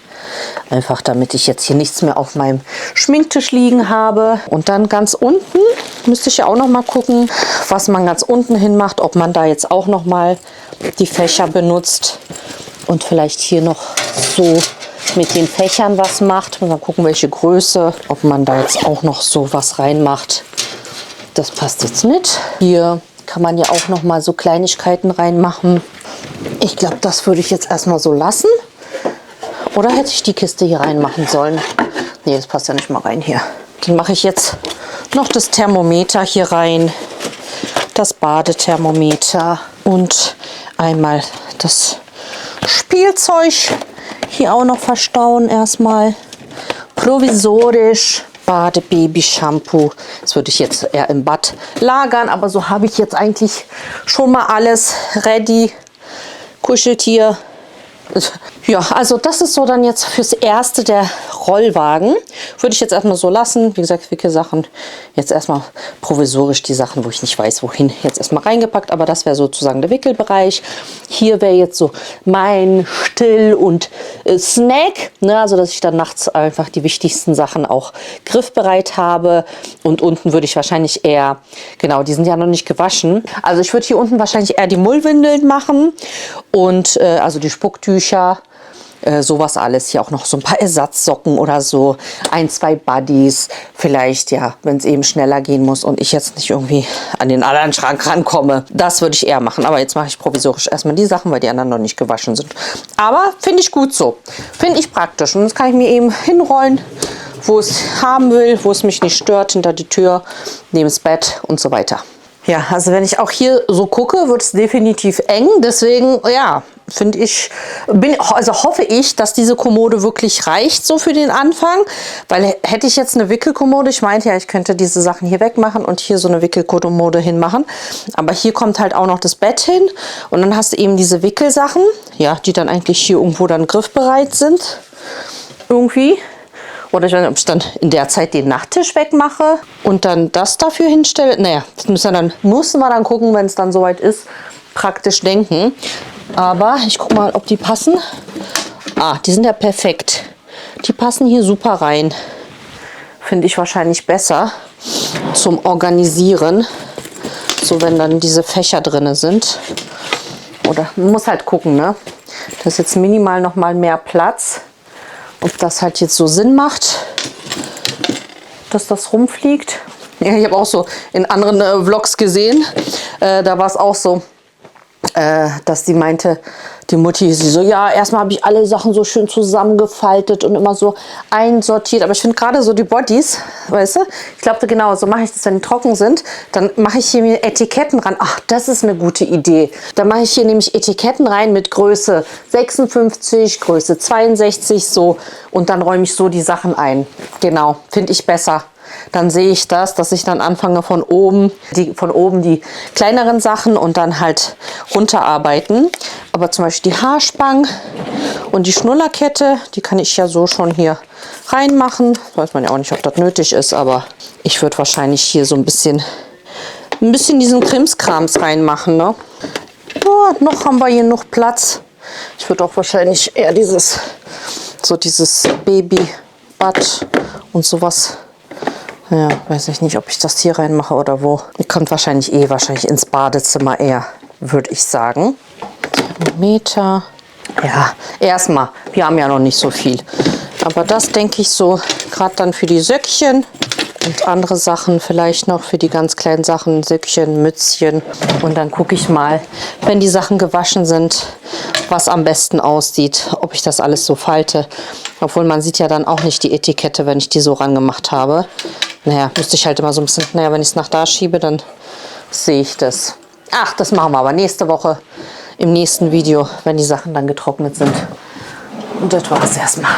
[SPEAKER 1] Einfach damit ich jetzt hier nichts mehr auf meinem Schminktisch liegen habe. Und dann ganz unten müsste ich ja auch noch mal gucken, was man ganz unten hin macht. Ob man da jetzt auch noch mal die Fächer benutzt und vielleicht hier noch so mit den Fächern was macht. Und dann gucken, welche Größe, ob man da jetzt auch noch so was reinmacht. Das passt jetzt nicht. Hier kann man ja auch noch mal so Kleinigkeiten reinmachen. Ich glaube, das würde ich jetzt erstmal so lassen. Oder hätte ich die Kiste hier reinmachen sollen? Nee, das passt ja nicht mal rein hier. Dann mache ich jetzt noch das Thermometer hier rein. Das Badethermometer. Und einmal das Spielzeug hier auch noch verstauen erstmal. Provisorisch. Badebaby-Shampoo. Das würde ich jetzt eher im Bad lagern. Aber so habe ich jetzt eigentlich schon mal alles ready. Kuscheltier. Ja, also das ist so dann jetzt fürs Erste der Rollwagen. Würde ich jetzt erstmal so lassen. Wie gesagt, Wickelsachen. Jetzt erstmal provisorisch die Sachen, wo ich nicht weiß, wohin, jetzt erstmal reingepackt. Aber das wäre sozusagen der Wickelbereich. Hier wäre jetzt so mein Still- und Snack. Ne? Also, dass ich dann nachts einfach die wichtigsten Sachen auch griffbereit habe. Und unten würde ich wahrscheinlich eher, genau, die sind ja noch nicht gewaschen. Also ich würde hier unten wahrscheinlich eher die Mullwindeln machen. Und also die Spucktücher. Sowas alles. Hier auch noch so ein paar Ersatzsocken oder so. 1, 2 Buddies. Vielleicht, ja, wenn es eben schneller gehen muss und ich jetzt nicht irgendwie an den anderen Schrank rankomme. Das würde ich eher machen. Aber jetzt mache ich provisorisch erstmal die Sachen, weil die anderen noch nicht gewaschen sind. Aber finde ich gut so. Finde ich praktisch. Und das kann ich mir eben hinrollen, wo es haben will, wo es mich nicht stört, hinter die Tür, neben das Bett und so weiter. Ja, also wenn ich auch hier so gucke, wird es definitiv eng. Deswegen, ja, finde ich, also hoffe ich, dass diese Kommode wirklich reicht so für den Anfang. Weil hätte ich jetzt eine Wickelkommode, ich meinte ja, ich könnte diese Sachen hier wegmachen und hier so eine Wickelkommode hinmachen. Aber hier kommt halt auch noch das Bett hin. Und dann hast du eben diese Wickelsachen, ja, die dann eigentlich hier irgendwo dann griffbereit sind. Irgendwie. Oder ich weiß nicht, ob ich dann in der Zeit den Nachttisch wegmache und dann das dafür hinstelle. Naja, das müssen wir dann gucken, wenn es dann soweit ist, praktisch denken. Aber ich gucke mal, ob die passen. Ah, die sind ja perfekt. Die passen hier super rein. Finde ich wahrscheinlich besser zum Organisieren. So, wenn dann diese Fächer drin sind. Oder man muss halt gucken, ne? Das ist jetzt minimal noch mal mehr Platz. Ob das halt jetzt so Sinn macht, dass das rumfliegt. Ja, ich habe auch so in anderen Vlogs gesehen, da war es auch so, dass die meinte, die Mutti, sie so, ja, erstmal habe ich alle Sachen so schön zusammengefaltet und immer so einsortiert. Aber ich finde gerade so die Bodies, weißt du, ich glaube genau, so mache ich das, wenn die trocken sind. Dann mache ich hier mir Etiketten ran. Ach, das ist eine gute Idee. Dann mache ich hier nämlich Etiketten rein mit Größe 56, Größe 62, so. Und dann räume ich so die Sachen ein. Genau, finde ich besser. Dann sehe ich das, dass ich dann anfange von oben die kleineren Sachen und dann halt runterarbeiten. Aber zum Beispiel die Haarspangen und die Schnullerkette, die kann ich ja so schon hier reinmachen. Weiß man ja auch nicht, ob das nötig ist, aber ich würde wahrscheinlich hier so ein bisschen diesen Krimskrams reinmachen, ne? Oh, noch haben wir hier noch Platz. Ich würde auch wahrscheinlich eher dieses Babybad und sowas. Ja, weiß ich nicht, ob ich das hier reinmache oder wo. Die kommt wahrscheinlich ins Badezimmer eher, würde ich sagen. Thermometer. Ja, erstmal. Wir haben ja noch nicht so viel. Aber das denke ich so, gerade dann für die Söckchen und andere Sachen, vielleicht noch für die ganz kleinen Sachen, Söckchen, Mützchen. Und dann gucke ich mal, wenn die Sachen gewaschen sind, was am besten aussieht, ob ich das alles so falte. Obwohl man sieht ja dann auch nicht die Etikette, wenn ich die so rangemacht habe. Naja, müsste ich halt immer so ein bisschen, naja, wenn ich es nach da schiebe, dann sehe ich das. Ach, das machen wir aber nächste Woche im nächsten Video, wenn die Sachen dann getrocknet sind. Und das war es erstmal.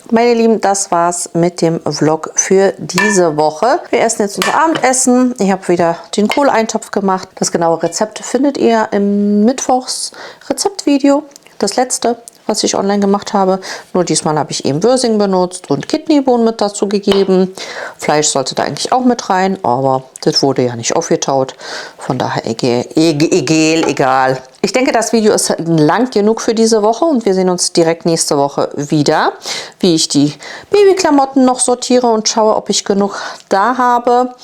[SPEAKER 1] Meine Lieben, das war's mit dem Vlog für diese Woche. Wir essen jetzt unser Abendessen. Ich habe wieder den Kohleintopf gemacht. Das genaue Rezept findet ihr im Mittwochs-Rezeptvideo. Das letzte, was ich online gemacht habe. Nur diesmal habe ich eben Würsing benutzt und Kidneybohnen mit dazu gegeben. Fleisch sollte da eigentlich auch mit rein, aber das wurde ja nicht aufgetaut. Von daher egal. Ich denke, das Video ist lang genug für diese Woche und wir sehen uns direkt nächste Woche wieder, wie ich die Babyklamotten noch sortiere und schaue, ob ich genug da habe.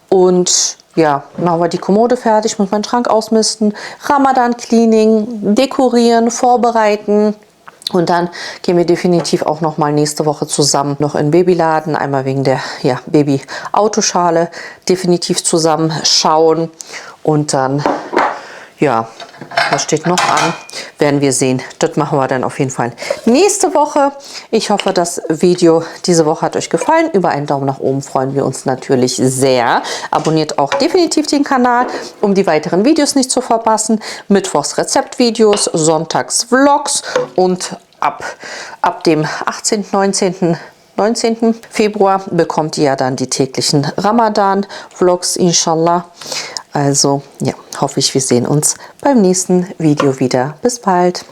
[SPEAKER 1] Und ja, machen wir die Kommode fertig, muss meinen Schrank ausmisten, Ramadan-Cleaning, dekorieren, vorbereiten. Und dann gehen wir definitiv auch noch mal nächste Woche zusammen noch in den Babyladen. Einmal wegen der Baby-Autoschale definitiv zusammen schauen. Und dann, ja, was steht noch an? Werden wir sehen. Das machen wir dann auf jeden Fall nächste Woche. Ich hoffe, das Video diese Woche hat euch gefallen. Über einen Daumen nach oben freuen wir uns natürlich sehr. Abonniert auch definitiv den Kanal, um die weiteren Videos nicht zu verpassen. Mittwochs Rezeptvideos, Sonntags Vlogs und ab dem 18., 19. Februar bekommt ihr ja dann die täglichen Ramadan-Vlogs, inshallah. Also, ja, hoffe ich, wir sehen uns beim nächsten Video wieder. Bis bald!